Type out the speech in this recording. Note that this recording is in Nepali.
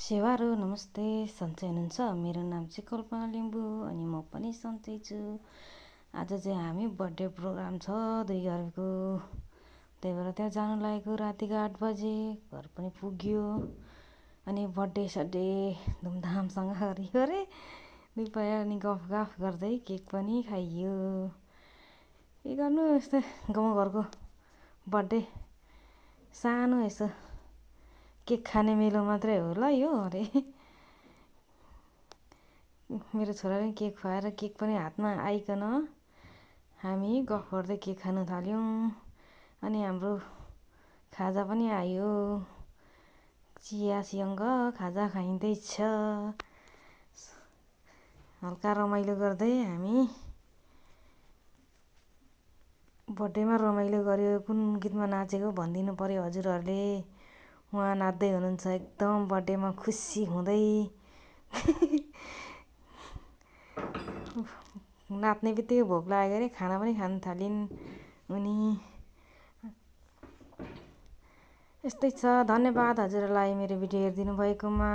सेवारो नमस्ते, सन्चै हुनुहुन्छ? मेरो नाम चाहिँ कल्पना लिम्बू अनि म पनि सन्चै छु। आज चाहिँ हामी बर्थडे प्रोग्राम छ 2 गतेको, त्यही भएर त्यहाँ जानु लागेको रातिको 8 बजे। घर पनि पुग्यो अनि बर्थडे सड्डे धुमधामसँग गरियो रे। दुईपल्ट अनि गफ गर्दै केक पनि खाइयो। के गर्नु, यस्तो गाउँघरको बर्थडे सानो यसो केक खाने मेलो मात्रै होला यो अरे। मेरो छोराले केक खुवाएर केक पनि हातमा आइकन हामी गफ गर्दै केक खान थाल्यौँ। अनि हाम्रो खाजा पनि आयो, चियासँग खाजा खाइँदैछ। हल्का रमाइलो गर्दै हामी बर्थडेमा रमाइलो गर्यो। कुन गीतमा नाचेको भनिदिनु पर्यो हजुरहरूले। उहाँ नाच्दै हुनुहुन्छ एकदम बर्थडेमा खुसी हुँदै। नाच्ने बित्तिकै भोक लाग्यो अरे, खाना पनि खान थालिन् उनी। यस्तै छ। धन्यवाद हजुरहरूलाई मेरो भिडियो हेरिदिनु भएकोमा।